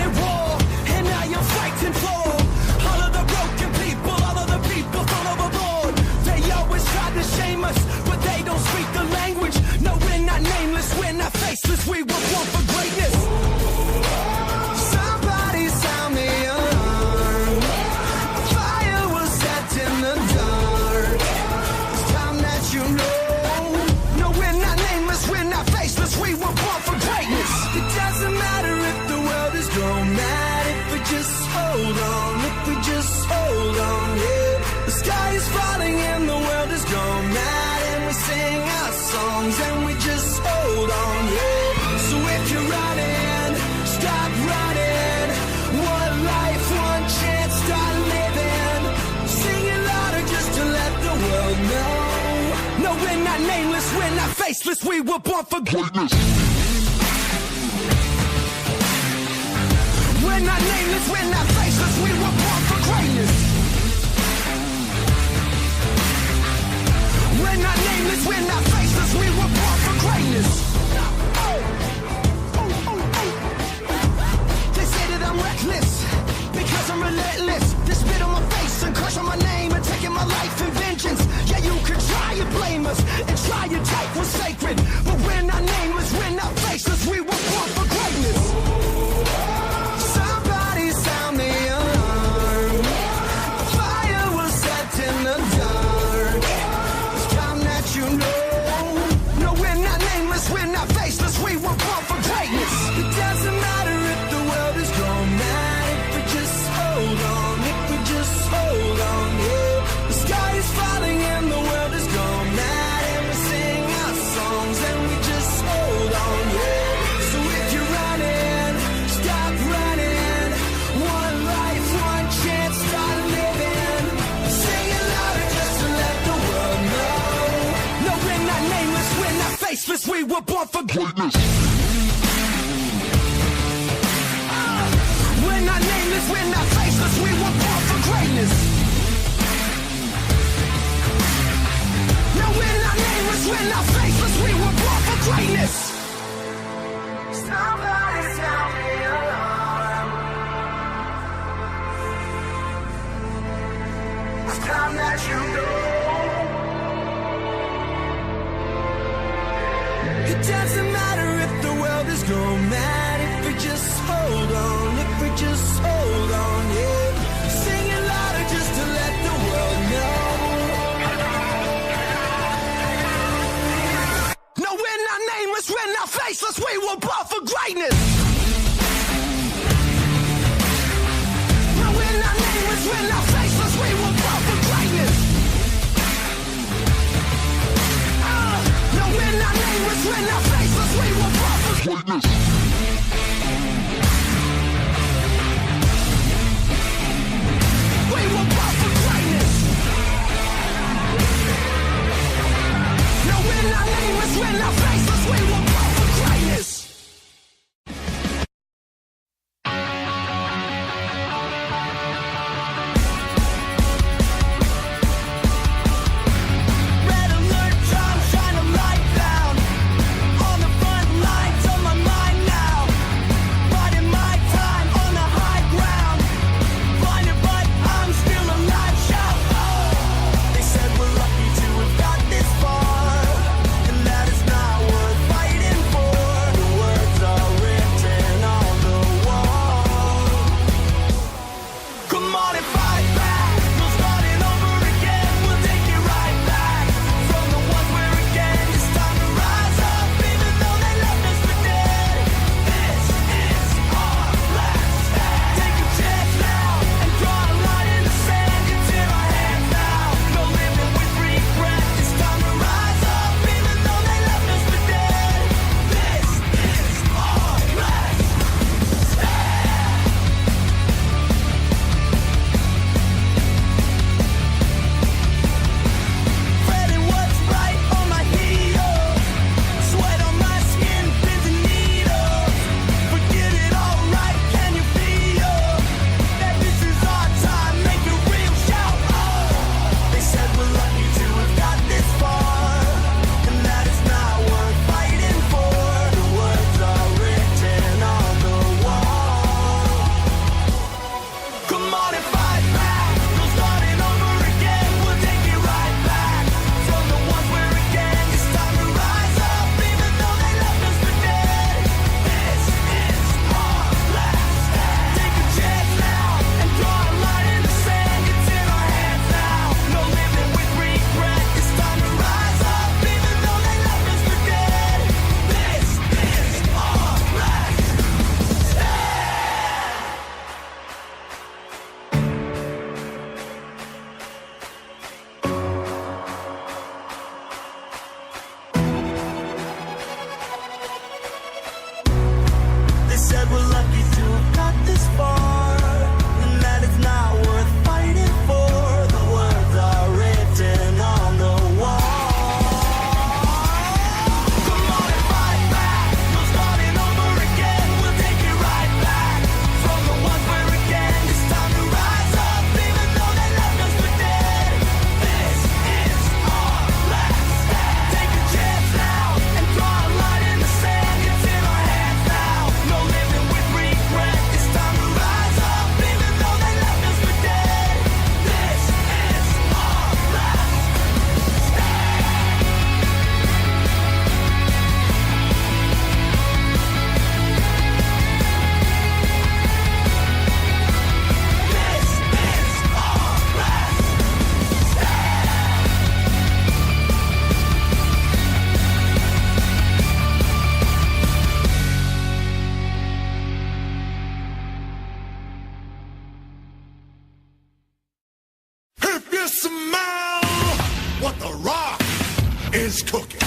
at war, and now you're fighting for all of the broken people, all of the people thrown overboard. They always try to shame us, but they don't speak the language. No, we're not nameless, we're not faceless, we were born for greatness. Somebody sound the alarm. Fire was set in the dark. It's time that you know. No, we're not nameless, we're not faceless, we were born for greatness. It doesn't matter if the world is going mad, if we just hold on, if we just hold on, yeah. The sky is falling and the world is going mad, and we sing our songs and we just hold on, yeah. So if you're running, stop running. One life, one chance, start living. Sing it louder just to let the world know. No, we're not nameless, we're not faceless, we were born for greatness. We're not nameless, we're not faceless, we were born for greatness. We're not nameless, we're not faceless, we were born for greatness. They say that I'm reckless, because I'm relentless. They spit on my face and crush on my name and taking my life in vengeance. Yeah, you could try and blame us and try and take what's sacred, but we're not nameless, we're not faceless, we were born for greatness. Somebody sound the alarm. Fire was set in the dark. It's time that you know. No, we're not nameless, we're not faceless, we were born for greatness. It doesn't matter if the world is going mad, if we just hold on, if we just hold on, yeah. The sky is falling and the world is going mad, and we sing our songs and we just hold on, yeah. So if you're running, stop running. One life, one chance, start living. Sing it louder just to let the world know. No, we're not nameless, we're not faceless, we were born for greatness. We're not nameless, we're not faceless, we were born for greatness. No, we're not nameless, we're not faceless, we were born for greatness. Somebody sound the alarm. It's time that you know. It doesn't matter if the world is going mad, if we just hold on, if we just hold on, yeah. Sing it louder just to let the world know. No, we're not nameless, we're not faceless, we were born for greatness. No, we're not nameless, we're not faceless, we were born for greatness. No, we're not nameless, we're not faceless, we were born for greatness. We were born for greatness. No, we're not nameless, we're not faceless, we were born for greatness. Red alert, John, shine a light down. On the front lines of my mind now. is cooking.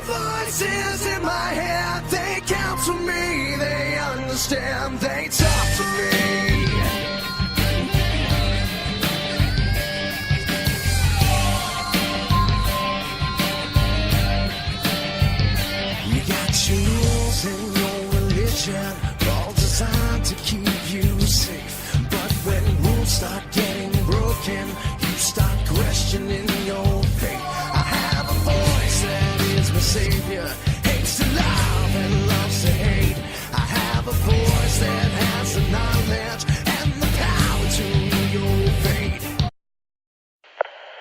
Voices in my head, they counsel me, they understand, they talk to me. You got your rules and your religion, all designed to keep you safe. But when rules start getting broken, you start questioning your faith. I have a voice that is my savior, hates to love and loves to hate. I have a voice that has the knowledge and the power to your fate.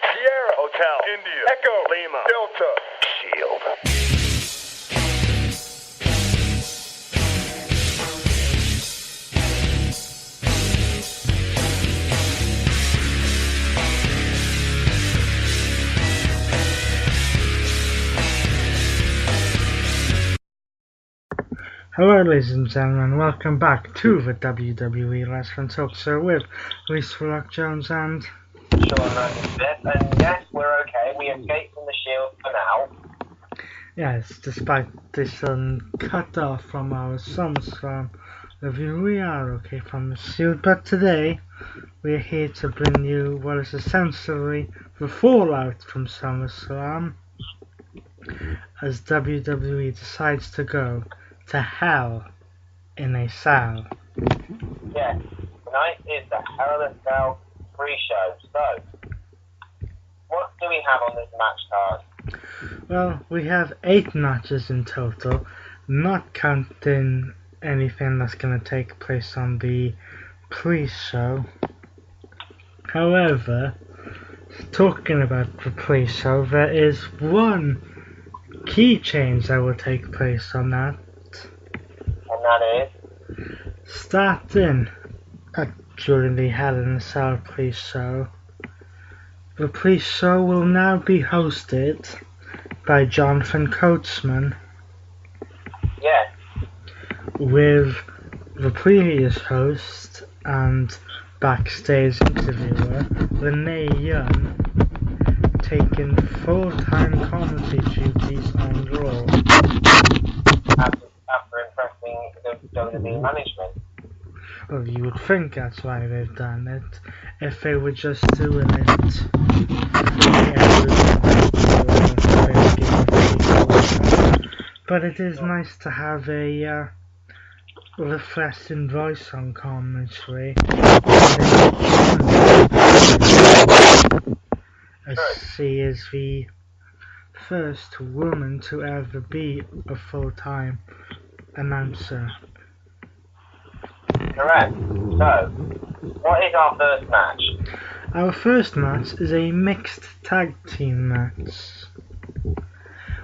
Sierra Hotel, India, Echo, Lima, Delta, Shield. Hello ladies and gentlemen, welcome back to the WWE Wrestling Talk Show with Reese Rock Jones and Sean and yes, we're okay. We escaped from the Shield for now. yes, despite this cut off from our SummerSlam review, we are okay from the Shield, but today we're here to bring you what is essentially the fallout from SummerSlam as WWE decides to go to Hell in a Cell. Yes, tonight is the Hell in a Cell pre-show. So, what do we have on this match card? Well, we have 8 matches in total, not counting anything that's going to take place on the pre-show. However, talking about the pre-show, there is one key change that will take place on that. And that is? Starting during the Hell in a Cell pre-show, the pre-show will now be hosted by Jonathan Coachman, Yes. with the previous host and backstage interviewer Renee Young taking full-time commentary duties on Raw. After impressing the WWE management. Well, you would think that's why they've done it. If they were just doing it, but it is nice to have a refreshing voice on commentary. As she is the first woman to ever be a full-time announcer. Correct. So, what is our first match? Our first match is a mixed tag team match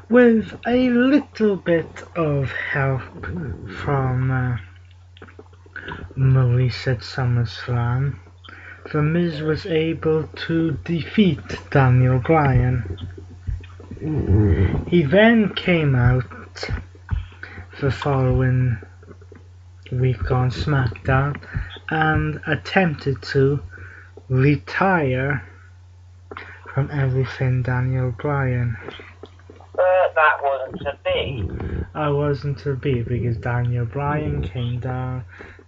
with a little bit of help from Maurice at SummerSlam. The Miz was able to defeat Daniel Bryan. He then came out the following week on SmackDown and attempted to retire from everything Daniel Bryan. But that wasn't to be. I wasn't to be because Daniel Bryan came down,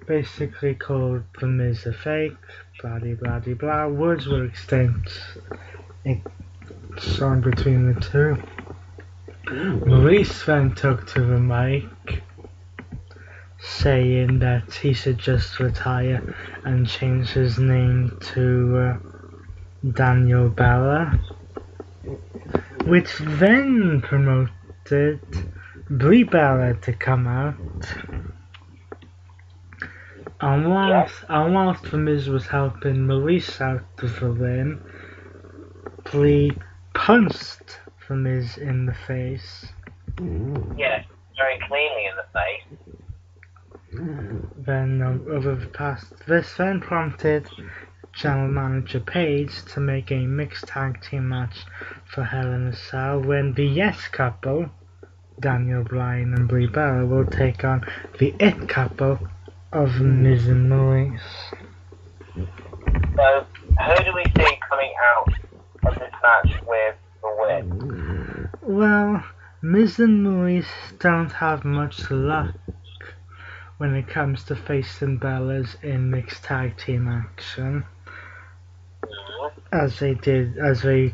basically called the Miz a fake, blah blah blah blah. Words were exchanged on between the two. Maurice then took to the mic, saying that he should just retire and change his name to Daniel Bella, which then promoted Brie Bella to come out whilst The Miz was helping Maurice out of the ring, Brie punched The Miz in the face. Yes, very cleanly in the face. Then this then prompted General Manager Paige to make a mixed tag team match for Hell in a Cell when the Yes couple, Daniel Bryan and Brie Bella, will take on the It couple of Miz and Maurice. So, who do we see coming out of this match with the win? Well, Miz and Maurice don't have much luck when it comes to facing Bellas in mixed tag team action, as they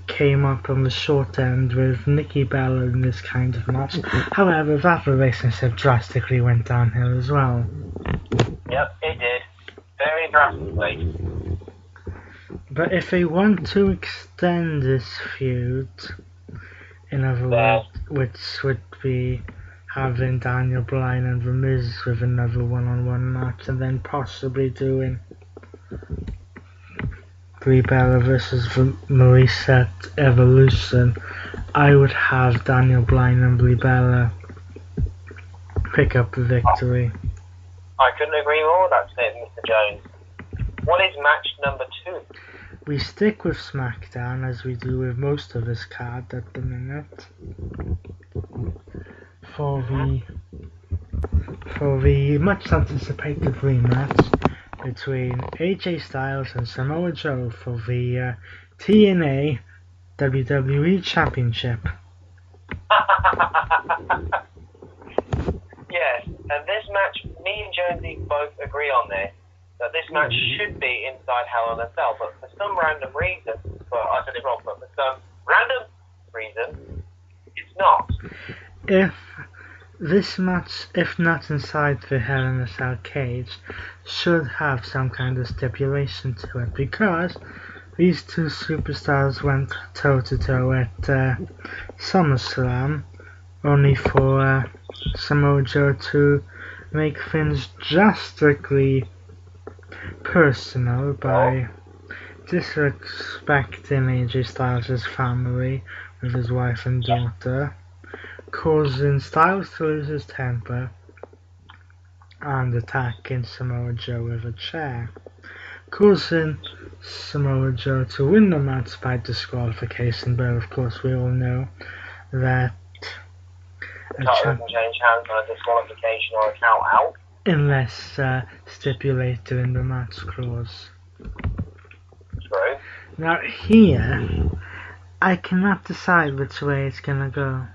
came up on the short end with Nikki Bella in this kind of match. However, that relationship drastically went downhill as well. Yep, it did. Very drastically. But if they want to extend this feud, in other words, which would be having Daniel Bryan and The Miz with another one-on-one match, and then possibly doing Brie Bella versus Maurice at Evolution, I would have Daniel Bryan and Brie Bella pick up the victory. I couldn't agree more with that statement, Mr. Jones. What is match number 2? We stick with SmackDown as we do with most of this card at the minute. For the much anticipated rematch between AJ Styles and Samoa Joe for the TNA WWE Championship. Yes, and this match, me and Jonesy both agree on this, that this match should be inside Hell in a Cell, but for some random reason, I said it wrong, but for some random reason, it's not. If this match, if not inside the Hell in a Cell cage, should have some kind of stipulation to it, because these two superstars went toe-to-toe at SummerSlam, only for Samoa Joe to make things drastically personal by disrespecting AJ Styles' family with his wife and daughter, causing Styles to lose his temper and attacking Samoa Joe with a chair, causing Samoa Joe to win the match by disqualification, but of course we all know that The title doesn't change hands on a disqualification or a count out. Unless stipulated in the match clause. True. Now here, I cannot decide which way it's gonna go.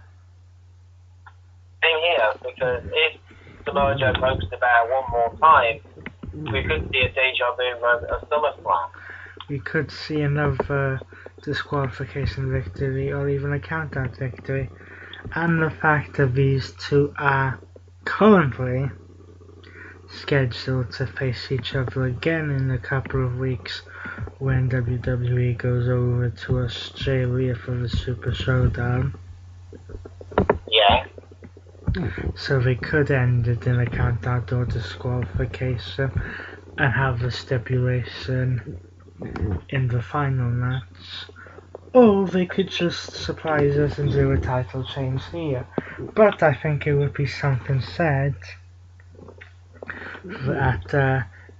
Same here, because if Samoa Joe pokes the bear one more time, we could see a deja vu moment of SummerSlam. We could see another disqualification victory or even a count-out victory. And the fact that these two are currently scheduled to face each other again in a couple of weeks when WWE goes over to Australia for the Super Showdown. Yeah. So they could end it in a count-out or disqualification and have the stipulation in the final match. Or they could just surprise us and do a title change here. But I think it would be something said that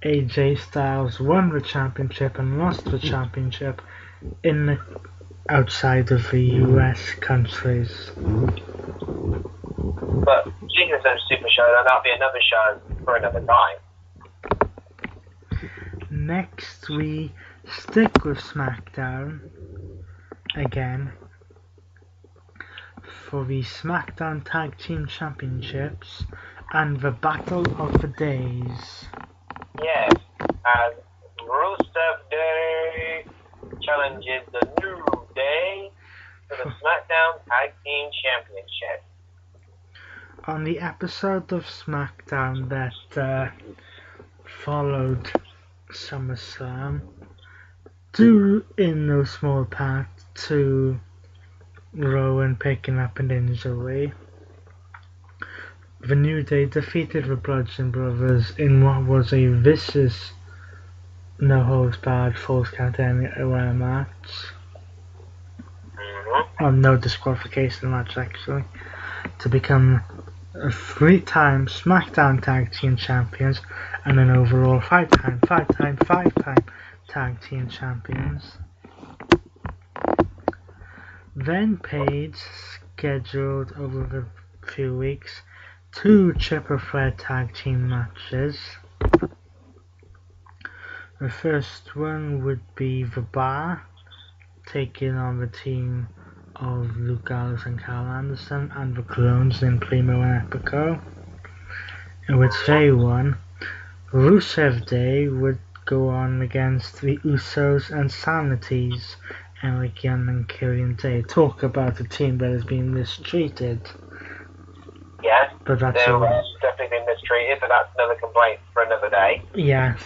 AJ Styles won the championship and lost the championship outside of the US countries. But Jesus and Super Showdown, that'll be another show for another time. Next we stick with SmackDown again for the SmackDown Tag Team Championships and the Battle of the Days. Yes, as Rusev Day challenges the New Day for the SmackDown Tag Team Championship. On the episode of SmackDown that followed SummerSlam, due in no small part to Rowan picking up an injury, The New Day defeated the Bludgeon Brothers in what was a vicious, no-holds-barred, Falls Count Anywhere match. Oh, no disqualification match, actually. To become a 3-time SmackDown Tag Team Champions and an overall 5-time Tag Team Champions. Then Page scheduled over a few weeks 2 Triple Threat Tag Team matches. The first one would be The Bar taking on the team of Luke Gallows and Carl Anderson and the Clones in Primo and Epico, in which they won. Rusev Day would go on against the Usos and Sanities, Eric Young and Killian Day. Talk about a team that has been mistreated. Yes, But that's they've all. definitely been mistreated, but that's another complaint for another day. Yes.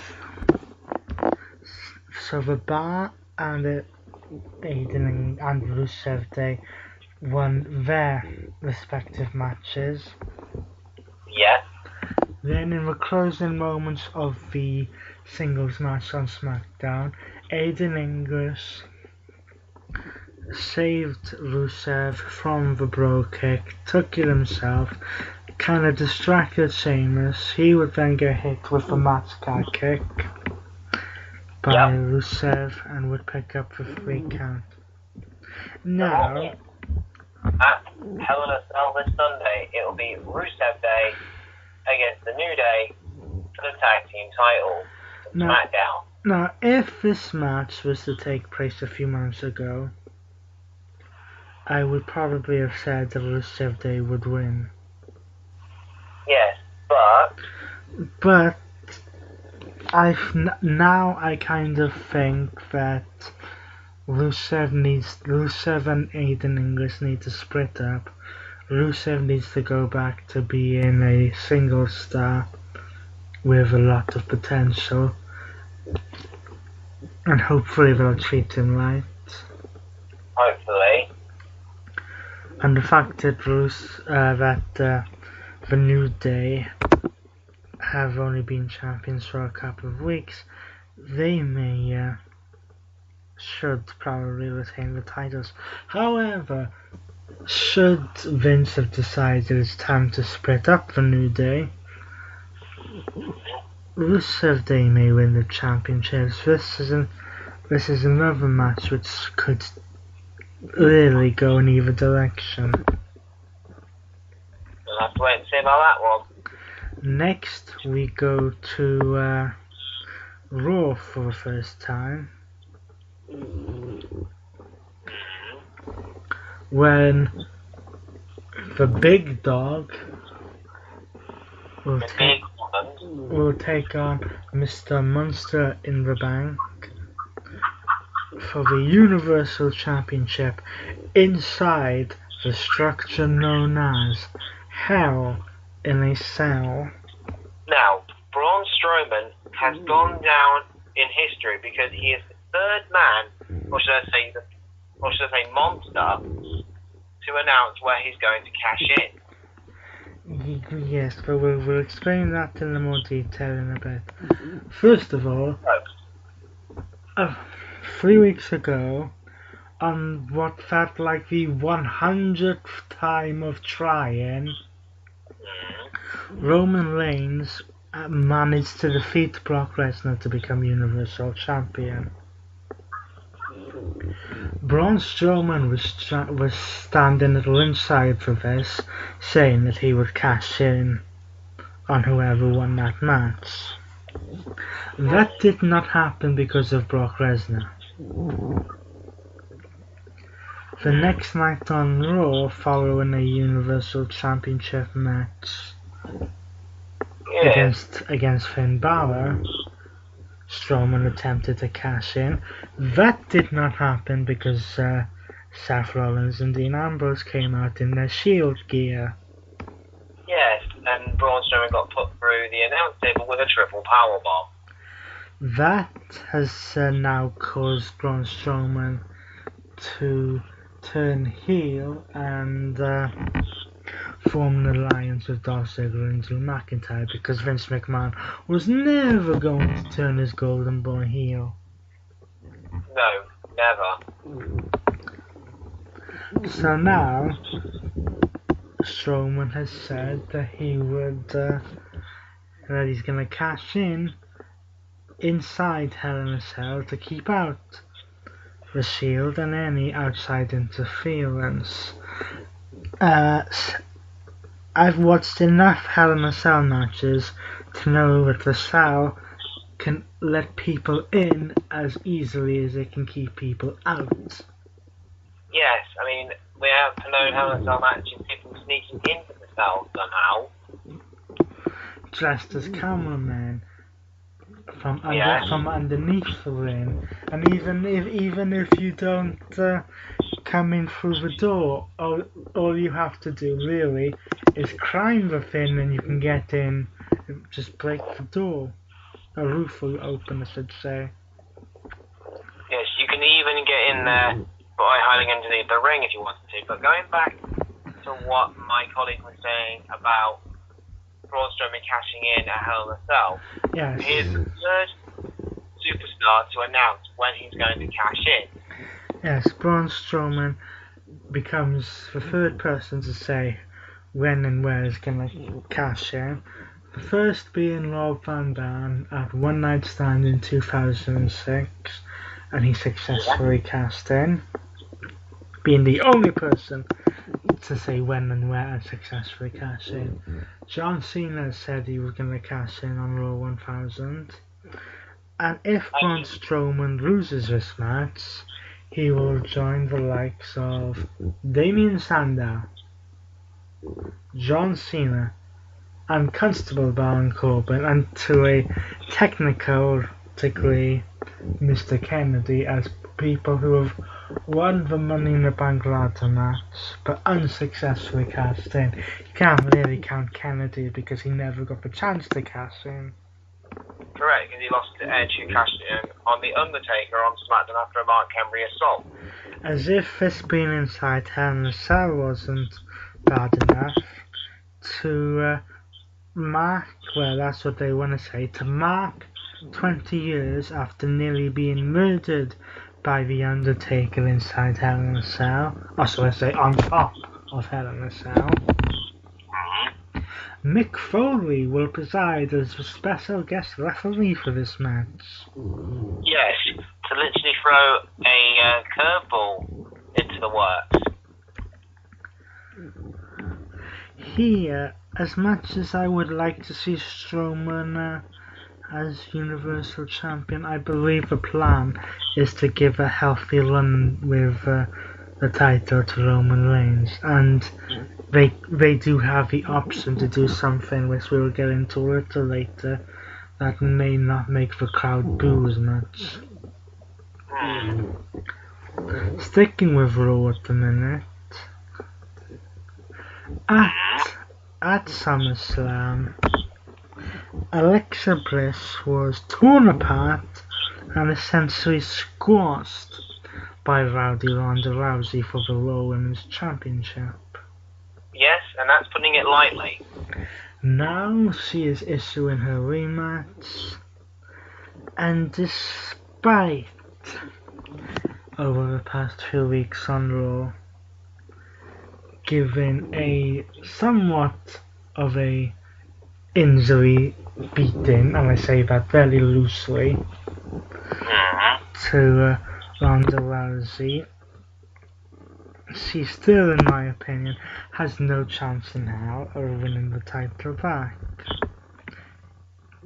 So The Bar and Aiden and Rusev Day won their respective matches. Yes. Then in the closing moments of the singles match on SmackDown, Aiden English saved Rusev from the bro kick, took it himself, kind of distracted Sheamus. He would then get hit with a match card kick by Rusev and would pick up the 3 count. Now, at Hell in a Cell this Sunday, it'll be Rusev Day against the New Day for the tag team title. SmackDown. Now, if this match was to take place a few months ago, I would probably have said that Rusev Day would win. Yes, But now I kind of think that Rusev and Aiden English need to split up. Rusev needs to go back to being a single star with a lot of potential, and hopefully they'll treat him right. hopefully. And the fact that the New Day have only been champions for a couple of weeks, they should probably retain the titles. However, should Vince have decided it's time to split up the New Day, Rusev Day may win the championships. This is another match which could really go in either direction. We'll have to wait and see about that one. Next, we go to Raw for the first time, when the big dog will take on Mr. Monster in the Bank for the Universal Championship inside the structure known as Hell in a Cell. Now, Braun Strowman has gone down in history because he is the third man, or should I say monster, to announce where he's going to cash in. Yes, but we'll explain that in more detail in a bit. First of all, 3 weeks ago, on what felt like the 100th time of trying, Roman Reigns managed to defeat Brock Lesnar to become Universal Champion. Braun Strowman was standing at ringside for this, saying that he would cash in on whoever won that match. That did not happen because of Brock Lesnar. The next night on Raw, following a Universal Championship match against Finn Balor, Strowman attempted to cash in. That did not happen because Seth Rollins and Dean Ambrose came out in their Shield gear. Yes, and Braun Strowman got put through the announce table with a triple powerbomb. That has now caused Braun Strowman to turn heel and form an alliance with Dolph Ziggler and Drew McIntyre because Vince McMahon was never going to turn his golden boy heel. No, never. So now, Strowman has said that he would, that he's going to cash in inside Hell in a Cell to keep out the Shield and any outside interference. I've watched enough Hell in a Cell matches to know that the Cell can let people in as easily as it can keep people out. Yes, I mean, we have known Hell in a Cell matches, people sneaking into the cell somehow. Dressed as cameramen from underneath the ring, and even if you don't come in through the door, all you have to do really is climb the thing and you can get in. Just break the door. A roof will open, I should say. Yes, you can even get in there by hiding underneath the ring if you wanted to. But going back to what my colleague was saying about Braun Strowman cashing in at Hell in a Cell, Yes. he is the third superstar to announce when he's going to cash in. Yes, Braun Strowman becomes the third person to say when and where he's going to cash in. The first being Rob Van Dam at One Night Stand in 2006, and he successfully cashed in, being the only person to say when and where and successfully cash in. John Cena said he was going to cash in on Raw 1000, and if Braun Strowman loses this match, he will join the likes of Damien Sandow, John Cena, and Constable Baron Corbin, and to a technical degree, Mr. Kennedy, as people who have won the Money in the Bank ladder match but unsuccessfully cashed in. You can't really count Kennedy because he never got the chance to cash in. Correct, because he lost to Edge, who cashed in on The Undertaker on SmackDown after a Mark Henry assault. As if this being inside Hell in a Cell wasn't bad enough to mark, well, that's what they want to say, to mark 20 years after nearly being murdered by The Undertaker inside Hell in a Cell, or so I say on top of Hell in a Cell. Mick Foley will preside as the special guest referee for this match. Yes, to literally throw a curveball into the works. Here, as much as I would like to see Strowman as Universal Champion, I believe the plan is to give a healthy run with the title to Roman Reigns, and they do have the option to do something which we'll get into a little later that may not make the crowd boo as much. Sticking with Raw at the minute, at SummerSlam, Alexa Bliss was torn apart and essentially squashed by Rowdy Ronda Rousey for the Raw Women's Championship. Yes, and that's putting it lightly. Now she is issuing her rematch, and despite over the past few weeks on Raw giving a somewhat of a injury beating, and I say that very loosely, to Ronda Rousey, she still, in my opinion, has no chance in hell of winning the title back.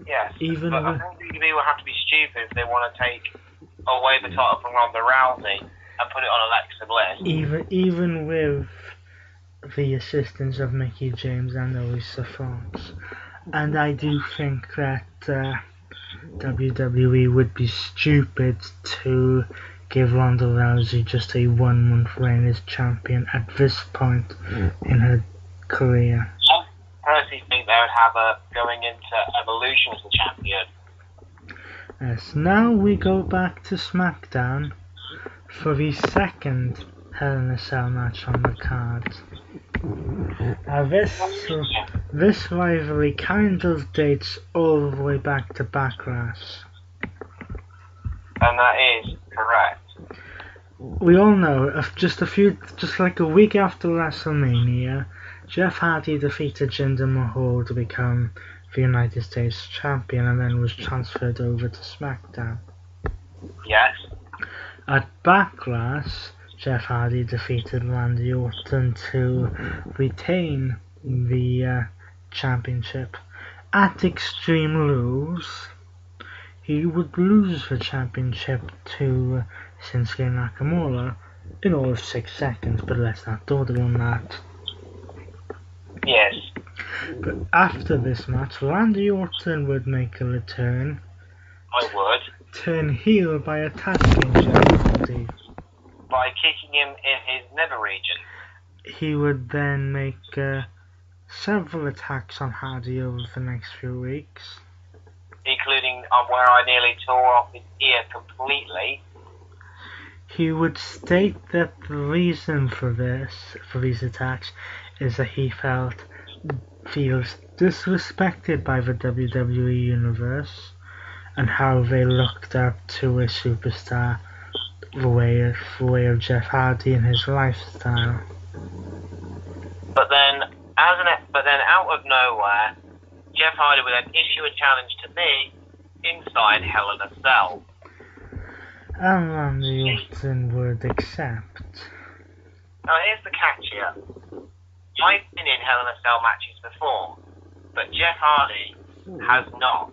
Yes, Even but I think WWE will have to be stupid if they want to take away the title from Ronda Rousey and put it on Alexa Bliss. Even with the assistance of Mickie James and Alicia Fox. And I do think that WWE would be stupid to give Ronda Rousey just a 1 month reign as champion at this point in her career. I personally think they would have her going into Evolution as the champion. Yes, now we go back to SmackDown for the second Hell in a Cell match on the card. Now this rivalry kind of dates all the way back to Backlash. And that is correct. We all know, just like a week after WrestleMania, Jeff Hardy defeated Jinder Mahal to become the United States Champion and then was transferred over to SmackDown. Yes. At Backlash, Jeff Hardy defeated Randy Orton to retain the championship. At Extreme Rules, he would lose the championship to Shinsuke Nakamura in all of 6 seconds, but let's not dawdle on that. Yes. But after this match, Randy Orton would make a return. I would. Turn heel by attacking Jeff Hardy. By kicking him in his nether region. He would then make several attacks on Hardy over the next few weeks. Including where I nearly tore off his ear completely. He would state that the reason for these attacks, is that he feels disrespected by the WWE Universe and how they looked up to a superstar the way of Jeff Hardy and his lifestyle. But then out of nowhere, Jeff Hardy would then issue a challenge to me inside Hell in a Cell. And Randy Orton would accept. Now here's the catch here. I've been in Hell in a Cell matches before, but Jeff Hardy has not.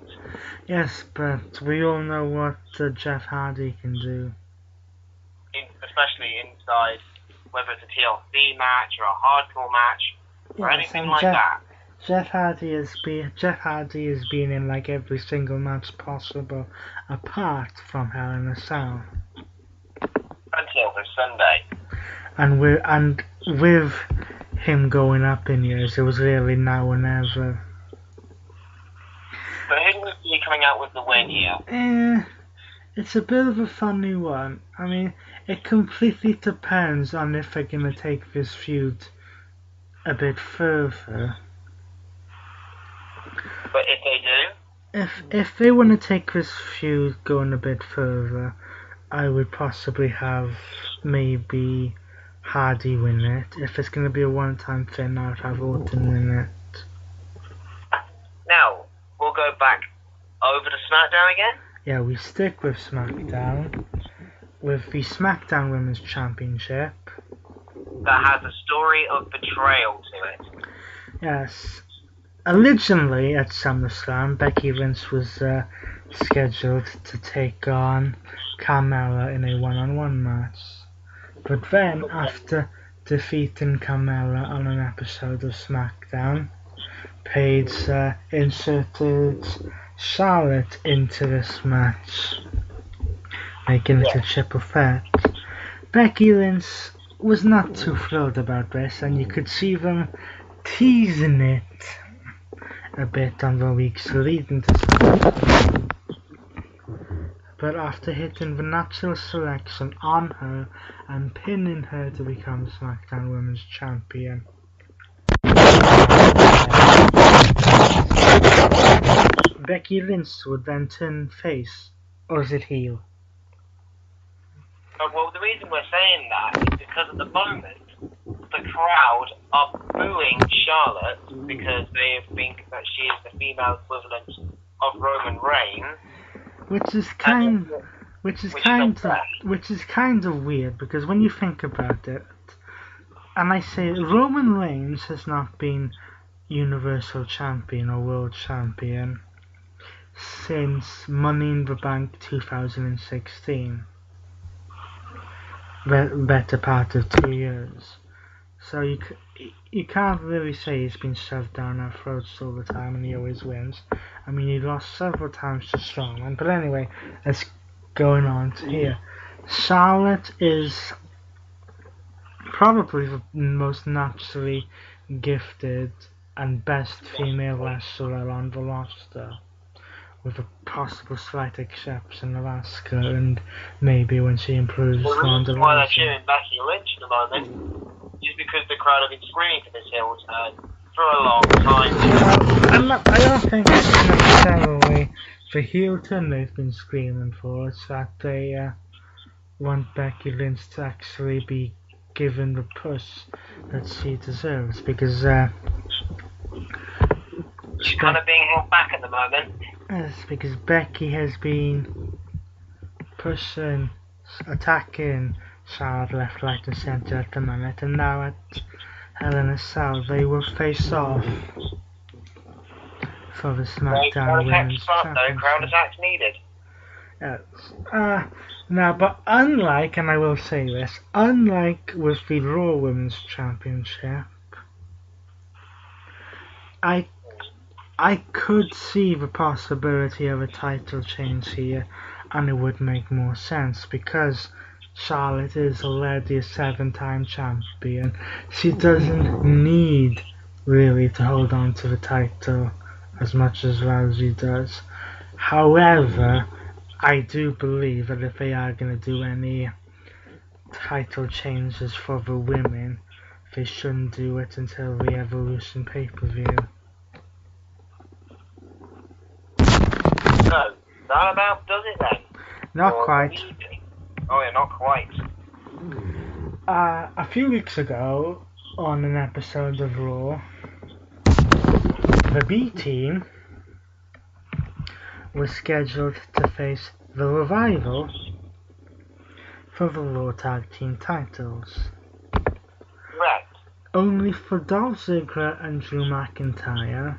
Yes, but we all know what Jeff Hardy can do. Especially inside, whether it's a TLC match or a hardcore match, or anything like that. Jeff Hardy has been in like every single match possible, apart from Hell in a Cell. Until this Sunday. And with him going up in years, it was really now or never. But who would be coming out with the win here? It's a bit of a funny one. I mean, it completely depends on if they're going to take this feud a bit further. But if they do? If they want to take this feud going a bit further, I would possibly have maybe Hardy win it. If it's going to be a one-time thing, I'd have Orton win it. Now, we'll go back over to SmackDown again? Yeah, we stick with SmackDown. With the SmackDown Women's Championship. That has a story of betrayal to it. Yes. Originally at SummerSlam, Becky Lynch was scheduled to take on Carmella in a one-on-one match. But then, after defeating Carmella on an episode of SmackDown, Paige inserted Charlotte into this match, making it a triple threat. Becky Lynch was not too thrilled about this, and you could see them teasing it a bit on the weeks leading to SmackDown. But after hitting the natural selection on her and pinning her to become SmackDown Women's Champion, Becky Lynch would then turn face, or is it heel? Well, the reason we're saying that is because at the moment, the crowd are booing Charlotte because they think that she is the female equivalent of Roman Reigns. Which is kind of weird, because when you think about it, and I say Roman Reigns has not been Universal Champion or World Champion since Money in the Bank 2016, better part of 2 years. So you can't really say he's been shoved down our throats all the time and he always wins. I mean, he lost several times to Strowman. But anyway, let's go on to here. Charlotte is probably the most naturally gifted and best female wrestler on the roster. with a possible slight exception of Asuka, and maybe when she improves, Well, the Ronda reason why they're Rousey. cheering Becky Lynch at the moment is because the crowd have been screaming for this heel turn for a long time. I don't think it's necessarily the heel turn they've been screaming for. It's that they want Becky Lynch to actually be given the push that she deserves, because She's kind of being held back at the moment. yes, because Becky has been pushing, attacking Charlotte left, right, and centre at the minute, and now at Hell in a Cell they will face off for the SmackDown Women's Crowd Championship. attacks needed. Yes. Now, but unlike, and I will say this, unlike with the Raw Women's Championship, I could see the possibility of a title change here, and it would make more sense because Charlotte is already a 7-time champion. She doesn't need really to hold on to the title as much as Rousey does. However, I do believe that if they are going to do any title changes for the women, they shouldn't do it until the Evolution pay-per-view. So, that about does it then? Not Or quite. maybe. Oh yeah, not quite. A few weeks ago, on an episode of Raw, the B Team was scheduled to face the Revival for the Raw Tag Team titles, Correct. only for Dolph Ziggler and Drew McIntyre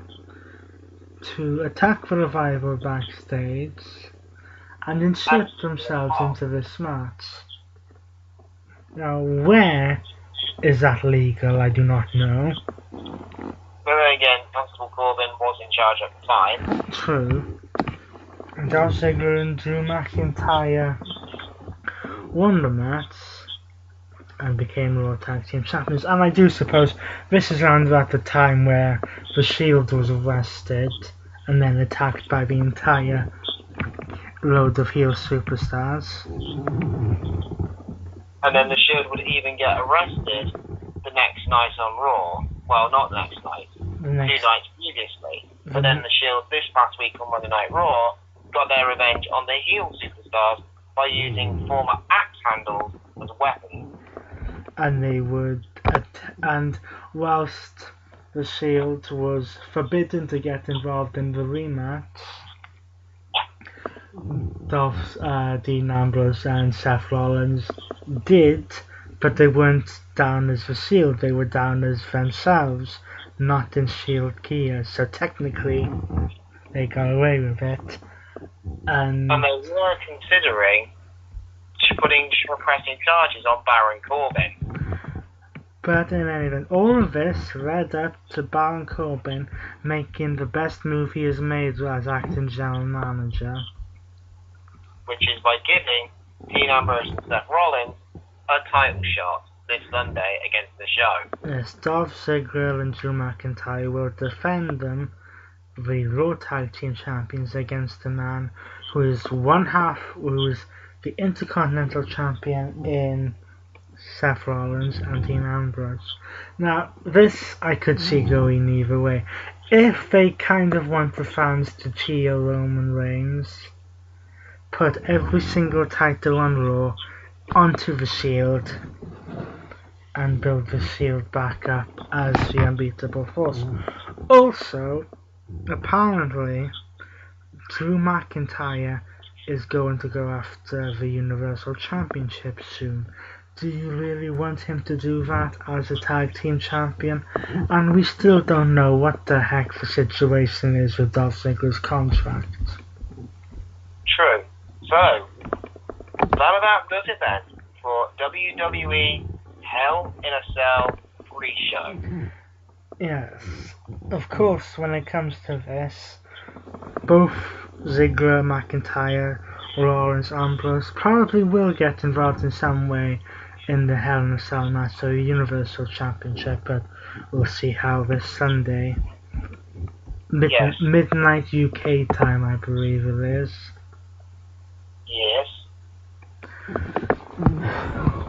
to attack the Revival backstage and insert themselves into this match. Now, where is that legal? I do not know. But then again, Constable Corbin was in charge at the time. True. Dolph Ziggler and Drew McIntyre won the match and became Raw Tag Team Champions. And I do suppose this is around about the time where the Shield was arrested and then attacked by the entire load of heel superstars. And then the Shield would even get arrested the next night on Raw. Well, not the next night. The 2 next, nights previously. But then the Shield this past week on Monday Night Raw got their revenge on the heel superstars by using former axe handles as weapons. and they would, and whilst the Shield was forbidden to get involved in the rematch, Dean Ambrose and Seth Rollins did, but they weren't down as the Shield, they were down as themselves, not in Shield gear, so technically they got away with it. And they were considering pressing charges on Baron Corbin. but in any event, all of this led up to Baron Corbin making the best move he has made as acting general manager. Which is by giving Dean Ambrose and Seth Rollins a title shot this Sunday against the Show. Yes, Dolph Ziggler and Drew McIntyre will defend them, the Raw Tag Team Champions, against a man who is the Intercontinental Champion in Seth Rollins and Dean Ambrose. Now, this I could see going either way. If they kind of want the fans to cheer Roman Reigns, put every single title on Raw onto the Shield and build the Shield back up as the unbeatable force. Also, apparently, Drew McIntyre is going to go after the Universal Championship soon. Do you really want him to do that as a tag team champion? And we still don't know what the heck the situation is with Dolph Ziggler's contract. True. So, that about does it then for WWE Hell in a Cell pre-show. Yes, of course, when it comes to this, both Ziggler, McIntyre, Rollins, Ambrose probably will get involved in some way in the Hell in a Cell match, so the Universal Championship, but we'll see how this Sunday Yes. midnight UK time, I believe it is. Yes.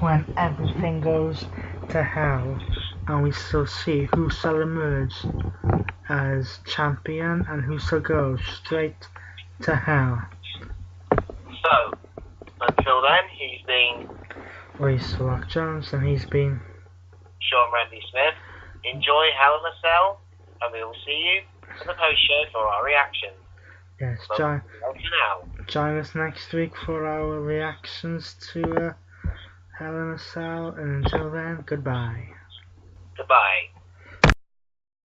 When everything goes to hell, and we shall see who shall emerge as champion and who shall go straight to hell. So, until then, he's been Reese Rock Jones, and he's been Sean Randy Smith. Enjoy Hell in a Cell, and we will see you for the post show for our reaction. yes. But Join for now. join us next week for our reactions to Hell in a Cell, and until then, goodbye. Goodbye.